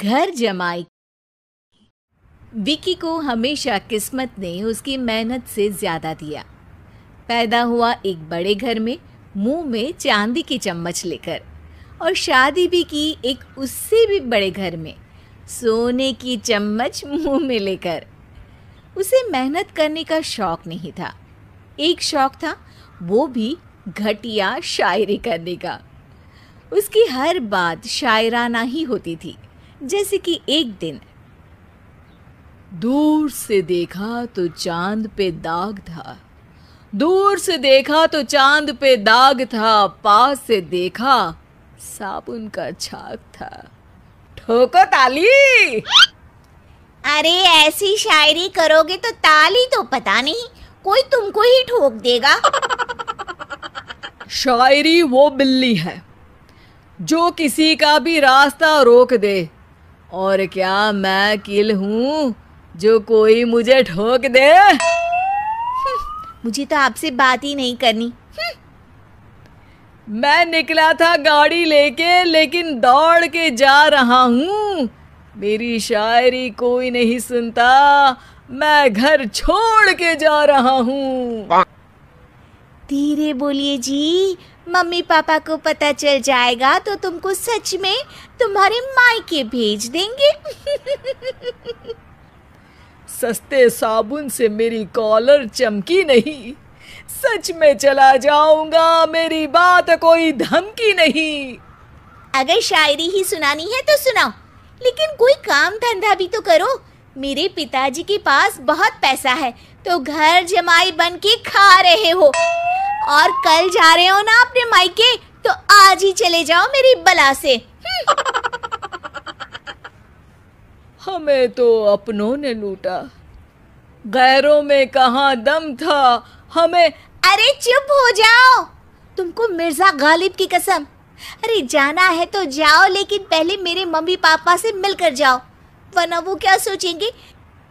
घर जमाई। विकी को हमेशा किस्मत ने उसकी मेहनत से ज्यादा दिया। पैदा हुआ एक बड़े घर में, मुंह में चांदी की चम्मच लेकर, और शादी भी की एक उससे भी बड़े घर में, सोने की चम्मच मुंह में लेकर। उसे मेहनत करने का शौक नहीं था। एक शौक था, वो भी घटिया शायरी करने का। उसकी हर बात शायराना ही होती थी। जैसे कि एक दिन, दूर से देखा तो चांद पे दाग था, दूर से देखा तो चांद पे दाग था, पास से देखा साबुन का छाग था। ठोको ताली। अरे ऐसी शायरी करोगे तो ताली तो पता नहीं, कोई तुमको ही ठोक देगा। शायरी वो बिल्ली है जो किसी का भी रास्ता रोक दे, और क्या मैं किल हूं जो कोई मुझे ठोक दे। मुझे तो आपसे बात ही नहीं करनी। मैं निकला था गाड़ी लेके, लेकिन दौड़ के जा रहा हूं। मेरी शायरी कोई नहीं सुनता, मैं घर छोड़ के जा रहा हूं। धीरे बोलिए जी, मम्मी पापा को पता चल जाएगा तो तुमको सच में तुम्हारे मायके भेज देंगे। सस्ते साबुन से मेरी कॉलर चमकी नहीं, सच में चला जाऊंगा, मेरी बात कोई धमकी नहीं। अगर शायरी ही सुनानी है तो सुनाओ, लेकिन कोई काम धंधा भी तो करो। मेरे पिताजी के पास बहुत पैसा है, तो घर जमाई बन के खा रहे हो, और कल जा रहे हो ना अपने मायके, तो आज ही चले जाओ मेरी बला से। हमें तो अपनों ने लूटा, गैरों में कहाँ दम था हमें। अरे चुप हो जाओ, तुमको मिर्जा गालिब की कसम। अरे जाना है तो जाओ, लेकिन पहले मेरे मम्मी पापा से मिलकर जाओ, वरना वो क्या सोचेंगे।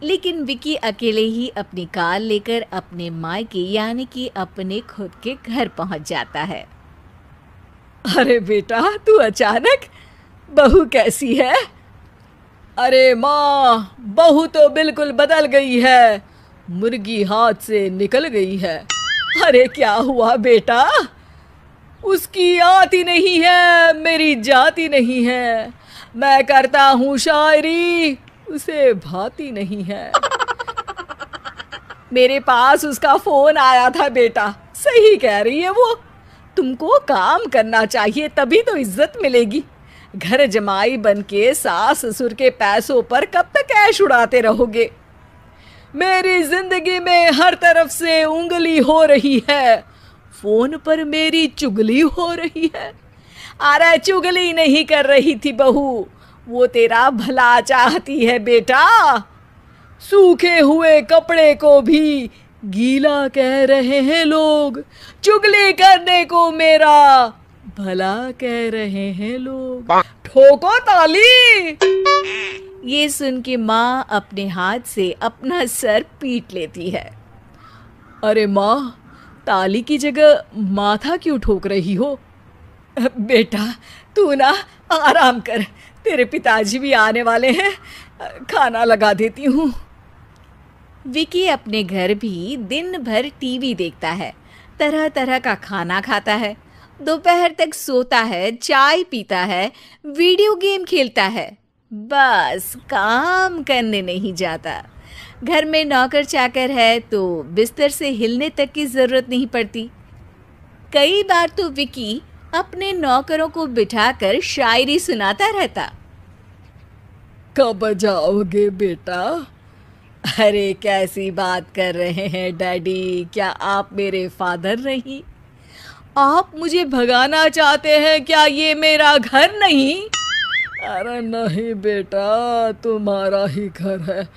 लेकिन विकी अकेले ही अपनी कार लेकर अपने मायके यानी कि अपने खुद के घर पहुंच जाता है। अरे बेटा, तू अचानक, बहू कैसी है? अरे माँ, बहू तो बिल्कुल बदल गई है, मुर्गी हाथ से निकल गई है। अरे क्या हुआ बेटा? उसकी आती नहीं है, मेरी जाती नहीं है। मैं करता हूँ शायरी, उसे भाती नहीं है। मेरे पास उसका फोन आया था बेटा, सही कह रही है वो। तुमको काम करना चाहिए, तभी तो इज्जत मिलेगी। घर जमाई बन के सास ससुर के पैसों पर कब तक ऐश उड़ाते रहोगे? मेरी जिंदगी में हर तरफ से उंगली हो रही है, फोन पर मेरी चुगली हो रही है। अरे चुगली नहीं कर रही थी बहू, वो तेरा भला चाहती है बेटा। सूखे हुए कपड़े को भी गीला कह रहे हैं लोग, चुगली करने को मेरा भला कह रहे हैं लोग। ठोको ताली। ये सुन के माँ अपने हाथ से अपना सर पीट लेती है। अरे माँ, ताली की जगह माथा क्यों ठोक रही हो? बेटा तू ना आराम कर, तेरे पिताजी भी आने वाले हैं, खाना लगा देती हूँ। विकी अपने घर भी दिन भर टीवी देखता है, तरह तरह का खाना खाता है, दोपहर तक सोता है, चाय पीता है, वीडियो गेम खेलता है, बस काम करने नहीं जाता। घर में नौकर चाकर है तो बिस्तर से हिलने तक की ज़रूरत नहीं पड़ती। कई बार तो विकी अपने नौकरों को बिठाकर शायरी सुनाता रहता। कब जाओगे बेटा? अरे कैसी बात कर रहे हैं डैडी, क्या आप मेरे फादर नहीं? आप मुझे भगाना चाहते हैं क्या? ये मेरा घर नहीं। अरे नहीं बेटा, तुम्हारा ही घर है।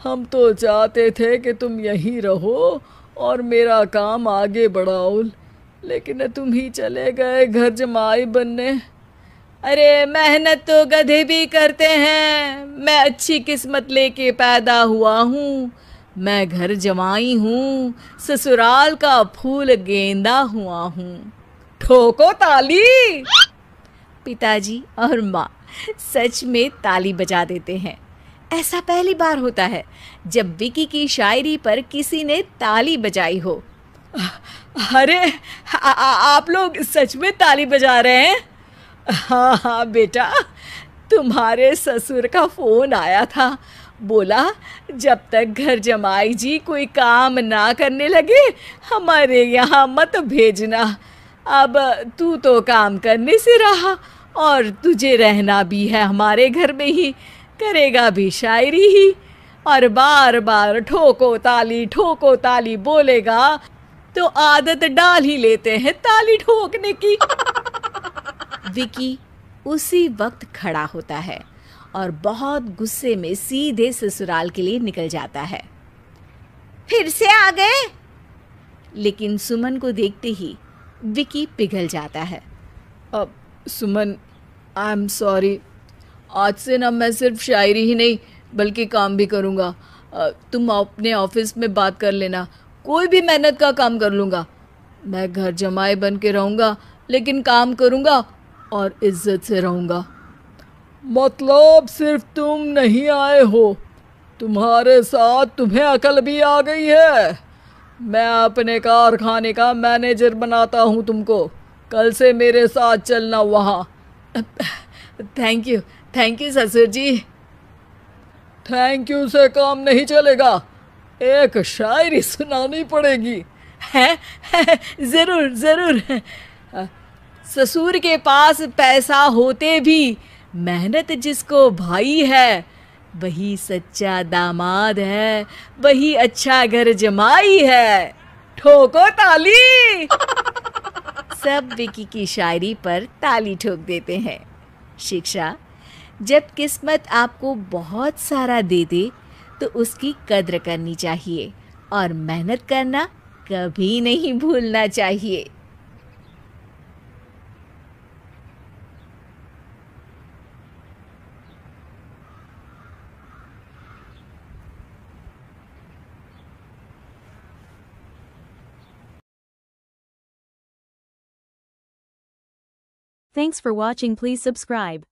हम तो चाहते थे कि तुम यहीं रहो और मेरा काम आगे बढ़ाओ, लेकिन तुम ही चले गए घर जमाई बनने। अरे मेहनत तो गधे भी करते हैं, मैं अच्छी किस्मत लेके पैदा हुआ हूँ, मैं घर जमाई हूँ, ससुराल का फूल गेंदा हुआ हूँ। ठोको ताली। पिताजी और माँ सच में ताली बजा देते हैं। ऐसा पहली बार होता है जब विकी की शायरी पर किसी ने ताली बजाई हो। अरे आप लोग सच में ताली बजा रहे हैं? हाँ हाँ बेटा, तुम्हारे ससुर का फ़ोन आया था। बोला जब तक घर जमाई जी कोई काम ना करने लगे हमारे यहाँ मत भेजना। अब तू तो काम करने से रहा और तुझे रहना भी है हमारे घर में ही, करेगा भी शायरी ही, और बार बार ठोको ताली बोलेगा तो आदत डाल ही लेते हैं ताली ठोकने की। विकी उसी वक्त खड़ा होता है और बहुत गुस्से में सीधे ससुराल के लिए निकल जाता है। फिर से आ गए? लेकिन सुमन को देखते ही विकी पिघल जाता है। अब सुमन, आई एम सॉरी, आज से ना मैं सिर्फ शायरी ही नहीं बल्कि काम भी करूँगा। तुम अपने ऑफिस में बात कर लेना, कोई भी मेहनत का काम कर लूँगा। मैं घर जमाई बन के रहूँगा लेकिन काम करूँगा और इज्जत से रहूँगा। मतलब सिर्फ तुम नहीं आए हो, तुम्हारे साथ तुम्हें अकल भी आ गई है। मैं अपने कारखाने का मैनेजर बनाता हूँ तुमको, कल से मेरे साथ चलना वहाँ। थैंक यू ससुर जी। थैंक यू से काम नहीं चलेगा, एक शायरी सुनानी पड़ेगी। है? ज़रूर। ससुर के पास पैसा होते भी मेहनत जिसको भाई है वही सच्चा दामाद है, वही अच्छा घर जमाई है। ठोको ताली। सब विकी की शायरी पर ताली ठोक देते हैं। शिक्षा: जब किस्मत आपको बहुत सारा दे दे तो उसकी कद्र करनी चाहिए और मेहनत करना कभी नहीं भूलना चाहिए। Thanks for watching. Please subscribe.